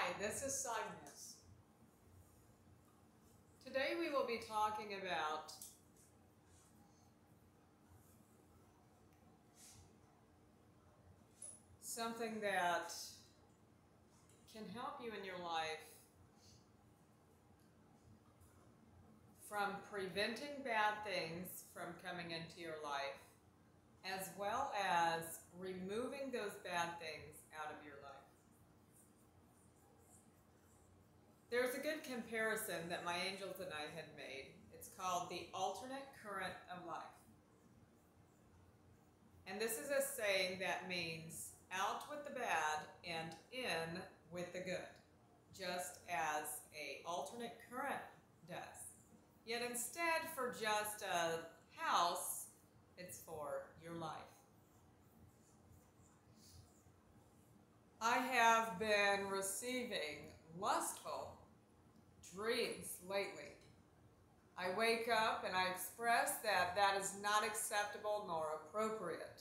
Hi, this is Cygnus. Today we will be talking about something that can help you in your life from preventing bad things from coming into your life, as well as removing those bad things out of your life. There's a good comparison that my angels and I had made. It's called the alternate current of life. And this is a saying that means out with the bad and in with the good, just as an alternate current does. Yet instead, for just a house, it's for your life. I have been receiving lustful dreams lately. I wake up and I express that that is not acceptable nor appropriate.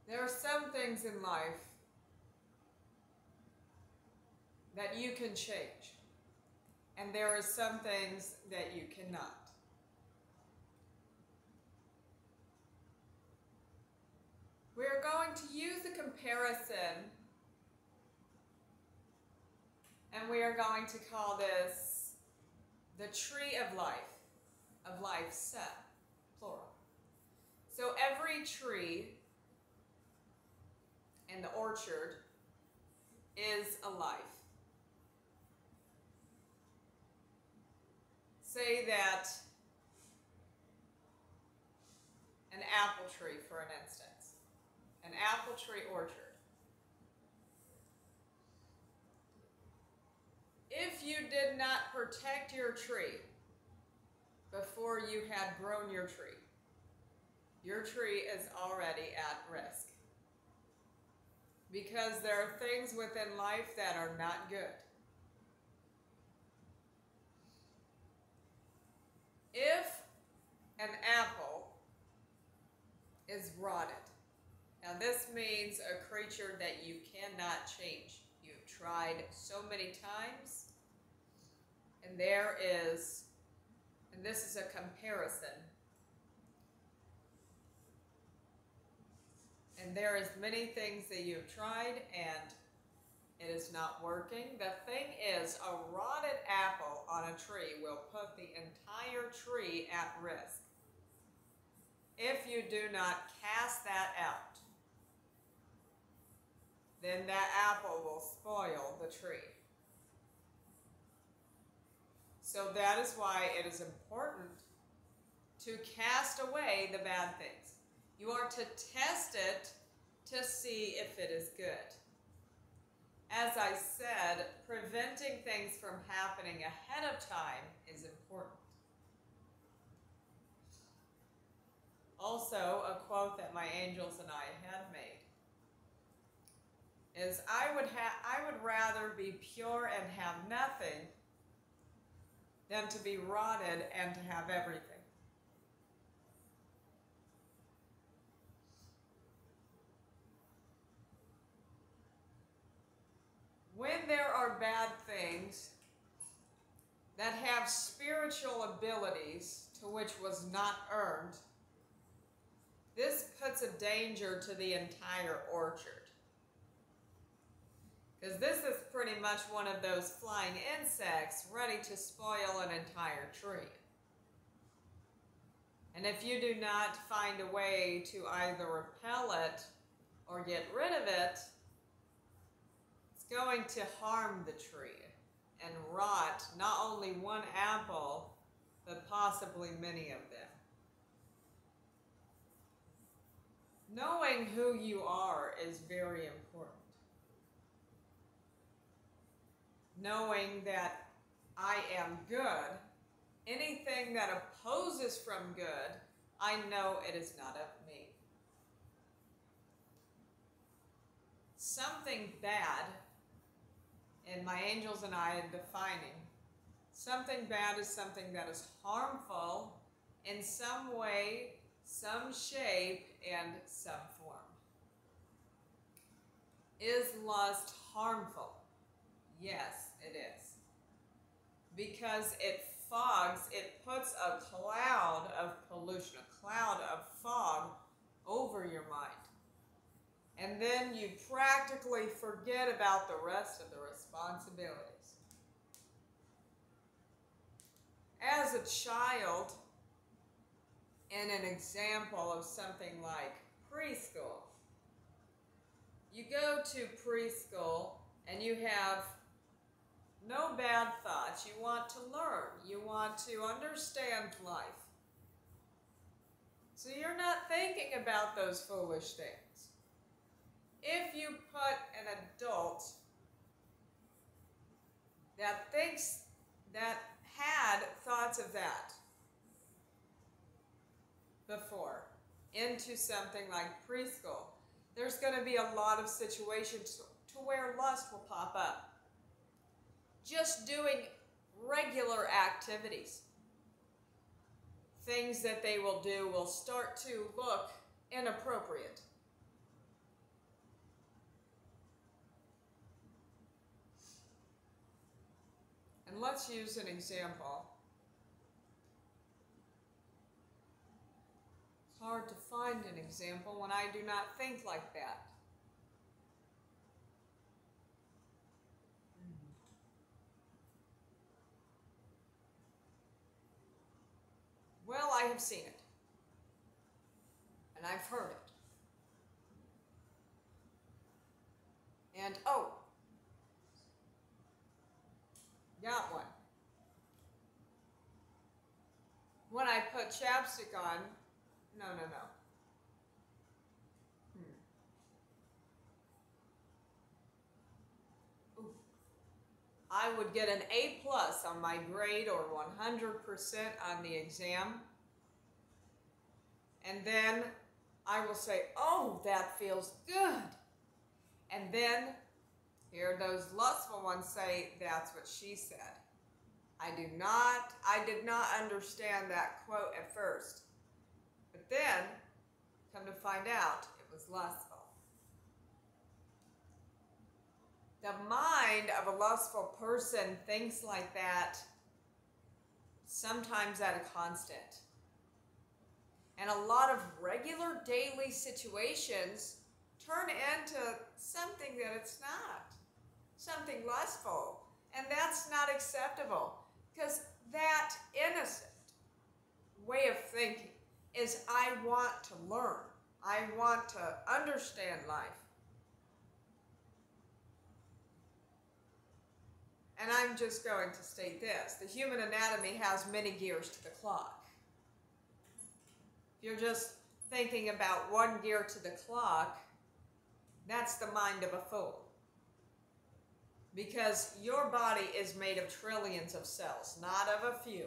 There are some things in life that you can change, and there are some things that you cannot. We're going to use a comparison, and we are going to call this the tree of life set, plural. So every tree in the orchard is a life. Say that an apple tree, for an instance, an apple tree orchard. If you did not protect your tree before you had grown your tree is already at risk. Because there are things within life that are not good. If an apple is rotted, now this means a creature that you cannot change. You've tried so many times, and this is a comparison, and there is many things that you've tried and it is not working. The thing is, a rotted apple on a tree will put the entire tree at risk if you do not cast that out. Then that apple will spoil the tree. So that is why it is important to cast away the bad things. You are to test it to see if it is good. As I said, preventing things from happening ahead of time is important. Also, a quote that my angels and I had made is, I would rather be pure and have nothing than to be rotted and to have everything. When there are bad things that have spiritual abilities to which was not earned, this puts a danger to the entire orchard. Because this is pretty much one of those flying insects ready to spoil an entire tree. And if you do not find a way to either repel it or get rid of it, it's going to harm the tree and rot not only one apple, but possibly many of them. Knowing who you are is very important. Knowing that I am good, anything that opposes from good, I know it is not of me. Something bad, and my angels and I are defining, something bad is something that is harmful in some way, some shape, in some form. Is lust harmful? Yes, it is. Because it fogs, it puts a cloud of pollution, a cloud of fog over your mind. And then you practically forget about the rest of the responsibilities. As a child, in an example of something like preschool, you go to preschool and you have no bad thoughts. You want to learn. You want to understand life. So you're not thinking about those foolish things. If you put an adult that had thoughts of that before into something like preschool, there's going to be a lot of situations to where lust will pop up. Just doing regular activities, things that they will do will start to look inappropriate. And let's use an example. It's hard to find an example when I do not think like that. Well, I have seen it. And I've heard it. And, oh, got one. When I put chapstick on, no. Ooh. I would get an A+ on my grade or 100% on the exam. And then I will say, oh, that feels good. And then hear those lustful ones say, that's what she said. I did not understand that quote at first. But then, come to find out, it was lustful. The mind of a lustful person thinks like that, sometimes at a constant. And a lot of regular daily situations turn into something that it's not. Something lustful. And that's not acceptable. Because that innocent way of thinking is I want to learn. I want to understand life. And I'm just going to state this. The human anatomy has many gears to the clock. If you're just thinking about one gear to the clock, that's the mind of a fool. Because your body is made of trillions of cells, not of a few.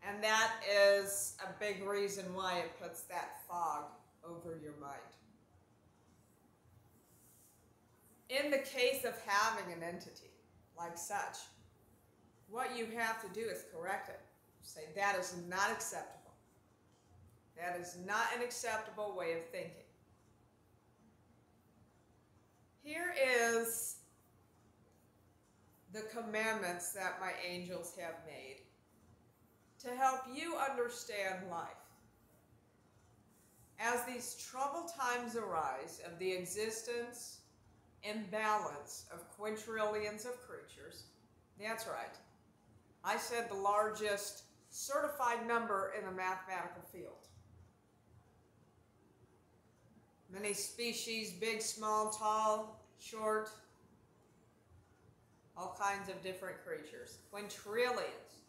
And that is a big reason why it puts that fog over your mind. In the case of having an entity like such, what you have to do is correct it. Say, that is not acceptable. That is not an acceptable way of thinking. Here is the commandments that my angels have made to help you understand life. As these troubled times arise of the existence, imbalance of quintillions of creatures, that's right. I said the largest certified number in the mathematical field. Many species, big, small, tall, short, all kinds of different creatures. Quintillions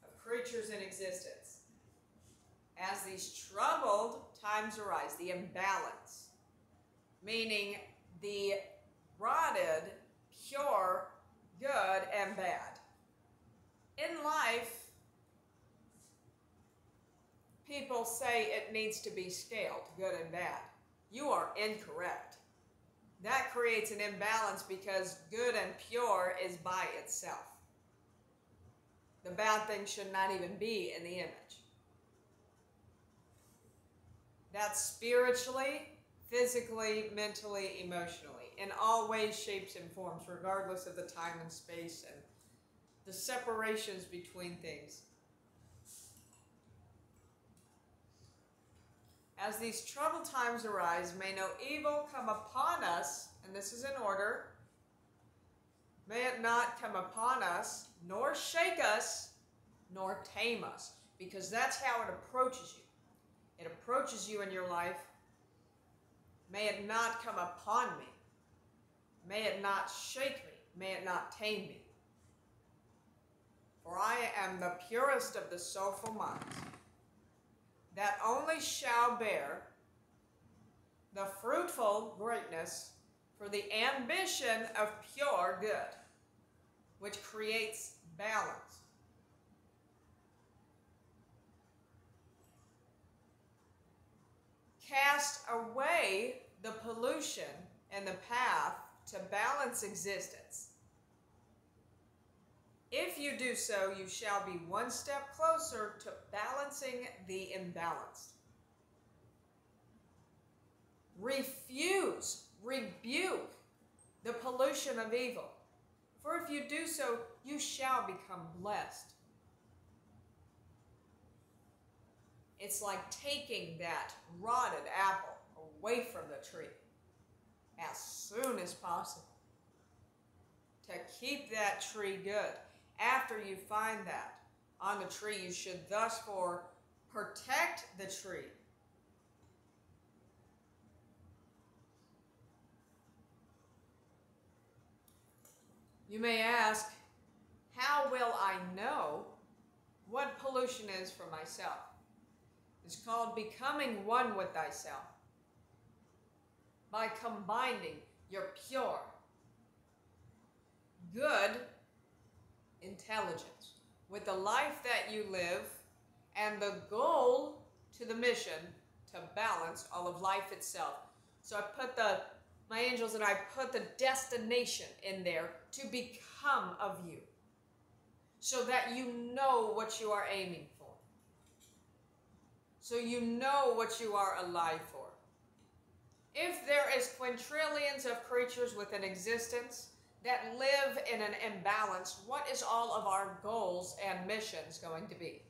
of creatures in existence. As these troubled times arise, the imbalance, meaning the rotted, pure, good, and bad. In life, people say it needs to be scaled, good and bad. You are incorrect. That creates an imbalance because good and pure is by itself. The bad thing should not even be in the image. That's spiritually, physically, mentally, emotionally, in all ways, shapes, and forms, regardless of the time and space and the separations between things. As these troubled times arise, may no evil come upon us, and this is in order. May it not come upon us, nor shake us, nor tame us, because that's how it approaches you. It approaches you in your life. May it not come upon me. May it not shake me. May it not tame me. For I am the purest of the soulful minds, that only shall bear the fruitful greatness for the ambition of pure good, which creates balance. Cast away the pollution and the path to balance existence. If you do so, you shall be one step closer to balancing the imbalanced. Refuse, rebuke the pollution of evil, for if you do so, you shall become blessed. It's like taking that rotted apple away from the tree as soon as possible to keep that tree good. After you find that on the tree, you should thus for protect the tree. You may ask, how will I know what pollution is for myself? It's called becoming one with thyself. By combining your pure, good intelligence with the life that you live and the goal to the mission to balance all of life itself. So I put my angels and I put the destination in there to become of you, so that you know what you are aiming for. So you know what you are alive for. If there is quintillions of creatures within existence that live in an imbalance, what is all of our goals and missions going to be?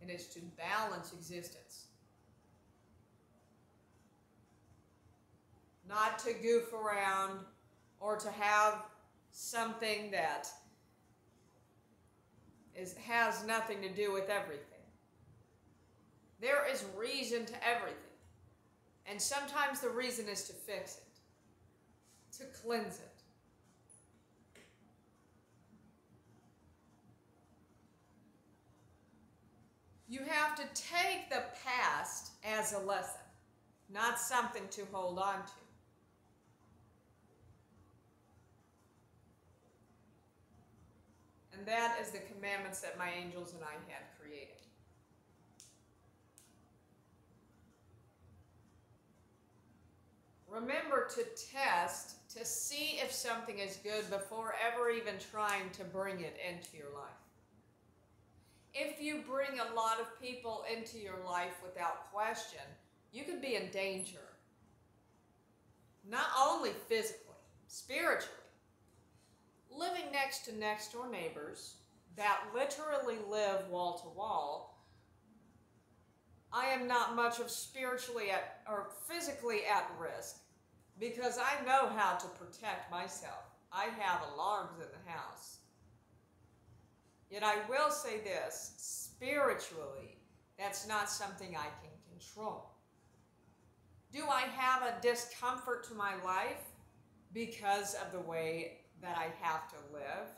It is to balance existence. Not to goof around or to have something that has nothing to do with everything. There is reason to everything. And sometimes the reason is to fix it, to cleanse it. You have to take the past as a lesson, not something to hold on to. And that is the commandments that my angels and I had created. Remember to test to see if something is good before ever even trying to bring it into your life. If you bring a lot of people into your life without question, you could be in danger. Not only physically, spiritually. Living next to next-door neighbors that literally live wall to wall, I am not much of spiritually or physically at risk because I know how to protect myself. I have alarms in the house. Yet I will say this, spiritually, that's not something I can control. Do I have a discomfort to my life because of the way that I have to live,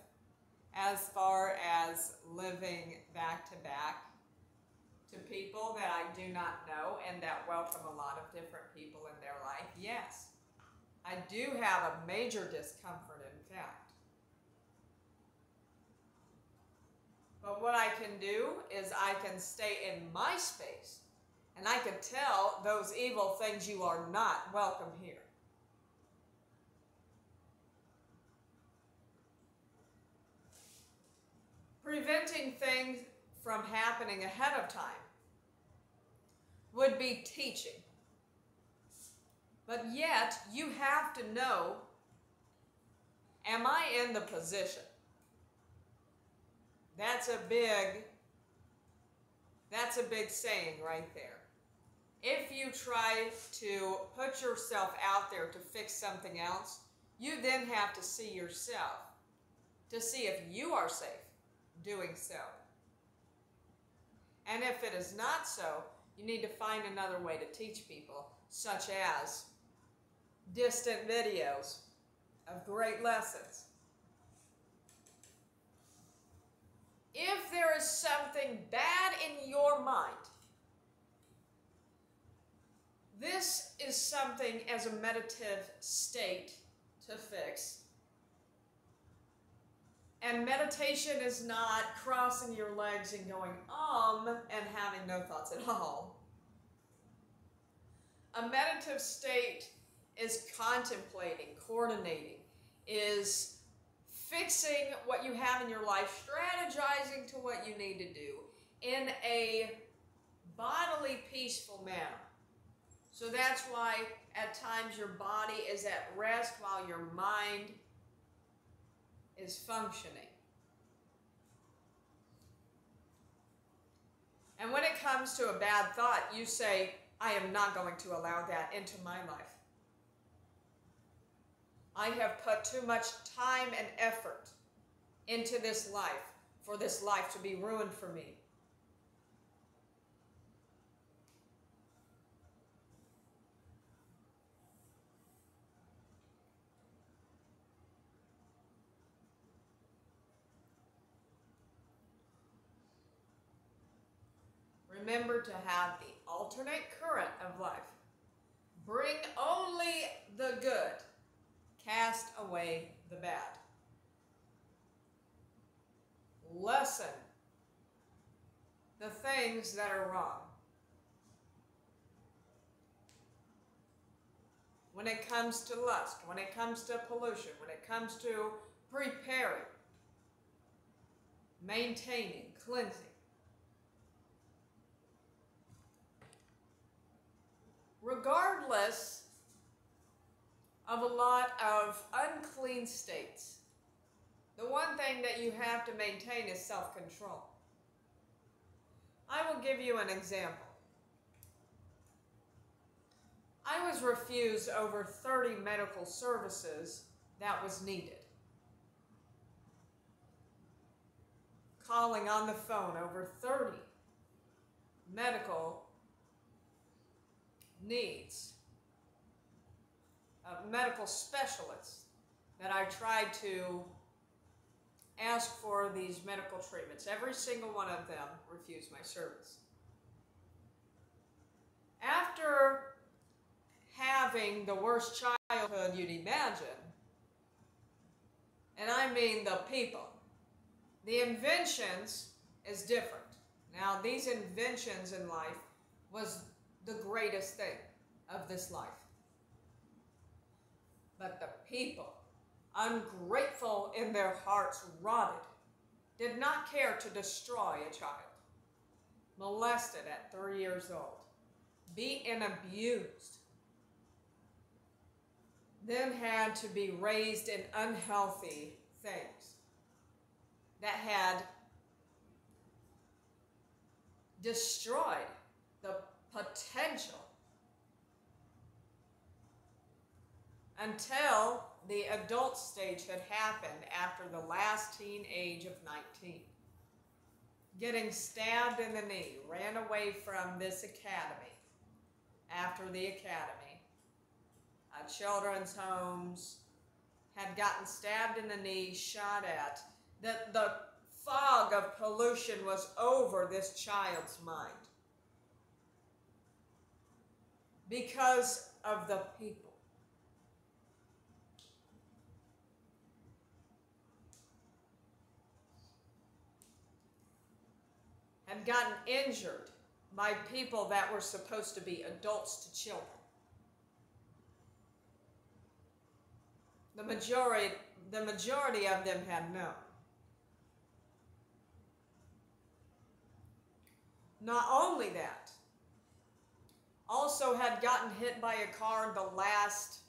as far as living back to back to people that I do not know and that welcome a lot of different people in their life? Yes, I do have a major discomfort, in fact. But what I can do is I can stay in my space and I can tell those evil things, you are not welcome here. preventing things from happening ahead of time would be teaching. But yet, you have to know, am I in the position? That's a big saying right there. If you try to put yourself out there to fix something else, you then have to see yourself to see if you are safe doing so. And if it is not so, you need to find another way to teach people, such as distant videos of great lessons. If there is something bad in your mind, this is something as a meditative state to fix. And meditation is not crossing your legs and going, and having no thoughts at all. A meditative state is contemplating, coordinating, is fixing what you have in your life, strategizing to what you need to do in a bodily, peaceful manner. So that's why at times your body is at rest while your mind is functioning. And when it comes to a bad thought, you say, I am not going to allow that into my life. I have put too much time and effort into this life for this life to be ruined for me. Remember to have the alternate current of life. Bring only the good. Cast away the bad. Lessen the things that are wrong. When it comes to lust, when it comes to pollution, when it comes to preparing, maintaining, cleansing. Regardless of a lot of unclean states, the one thing that you have to maintain is self-control. I will give you an example. I was refused over 30 medical services that was needed. Calling on the phone over 30 medical needs, medical specialists that I tried to ask for these medical treatments. Every single one of them refused my service. After having the worst childhood you'd imagine, and I mean the people, the inventions is different. Now, these inventions in life was the greatest thing of this life. But the people, ungrateful in their hearts, rotted, did not care to destroy a child, molested at 3 years old, beaten and abused, then had to be raised in unhealthy things that had destroyed the potential until the adult stage had happened after the last teen age of 19. Getting stabbed in the knee, ran away from this academy. After the academy, children's homes, had gotten stabbed in the knee, shot at. The fog of pollution was over this child's mind because of the people. Had gotten injured by people that were supposed to be adults to children. The majority of them had known. Not only that, also had gotten hit by a car the last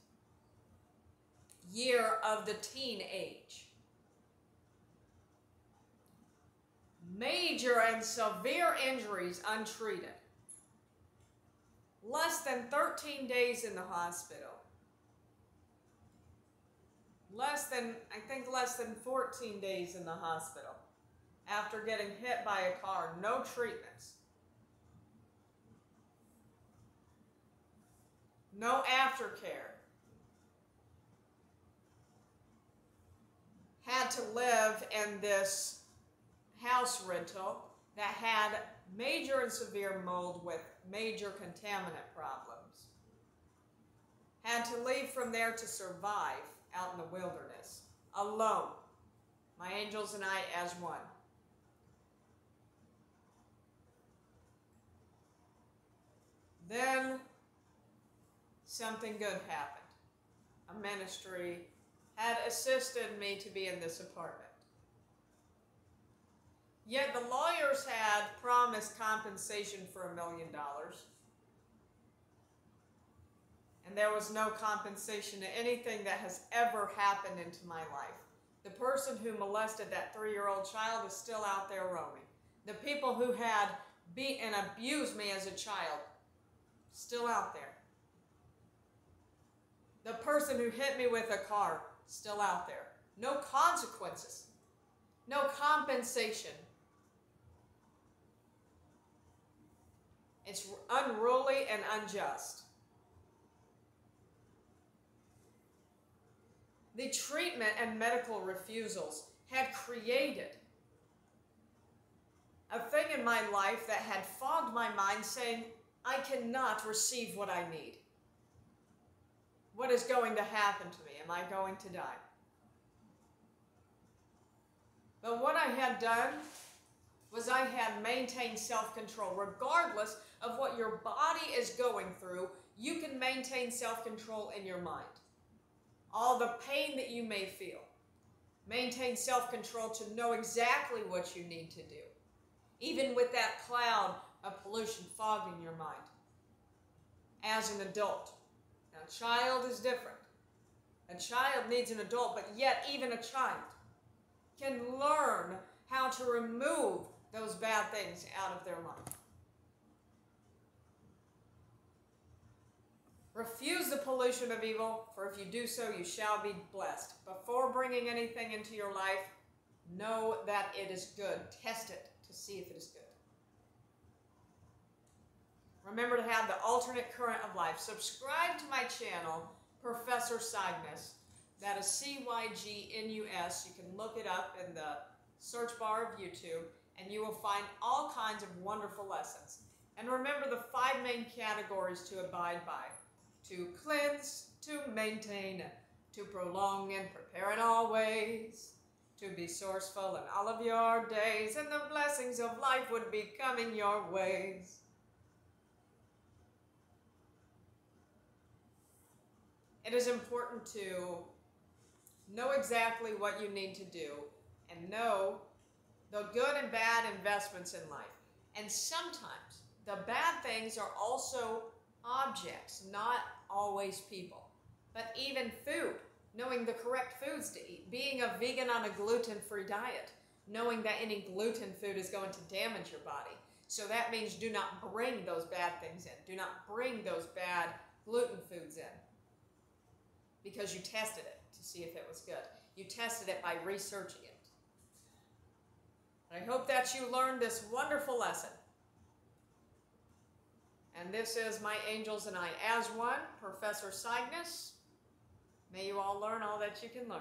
year of the teen age. Major and severe injuries untreated. Less than 13 days in the hospital. Less than 14 days in the hospital after getting hit by a car. No treatments. No aftercare. Had to live in this house rental that had major and severe mold with major contaminant problems. Had to leave from there to survive out in the wilderness, alone. My angels and I as one. Then something good happened. A ministry had assisted me to be in this apartment. Yet the lawyers had promised compensation for $1 million. And there was no compensation to anything that has ever happened into my life. The person who molested that 3-year-old child is still out there roaming. The people who had beat and abused me as a child, still out there. The person who hit me with a car, still out there. No consequences. No compensation. It's unruly and unjust. The treatment and medical refusals had created a thing in my life that had fogged my mind, saying, I cannot receive what I need. What is going to happen to me? Am I going to die? But what I had done was I had maintained self-control. Regardless of what your body is going through, you can maintain self-control in your mind. All the pain that you may feel. Maintain self-control to know exactly what you need to do. Even with that cloud of pollution fogging your mind. As an adult. Now, a child is different. A child needs an adult, but yet even a child can learn how to remove those bad things out of their mind. Refuse the pollution of evil, for if you do so, you shall be blessed. Before bringing anything into your life, know that it is good. Test it to see if it is good. Remember to have the alternate current of life. Subscribe to my channel, Professor Cygnus. That is C-Y-G-N-U-S. You can look it up in the search bar of YouTube, and you will find all kinds of wonderful lessons. And remember the 5 main categories to abide by. To cleanse, to maintain, to prolong and prepare in all ways, to be sourceful in all of your days, and the blessings of life would be coming your ways. It is important to know exactly what you need to do and know the good and bad investments in life. And sometimes the bad things are also objects, not always people. But even food, knowing the correct foods to eat. Being a vegan on a gluten-free diet, knowing that any gluten food is going to damage your body. So that means do not bring those bad things in. Do not bring those bad gluten foods in. Because you tested it to see if it was good. You tested it by researching it. I hope that you learned this wonderful lesson. And this is my angels and I as one, Professor Cygnus. May you all learn all that you can learn.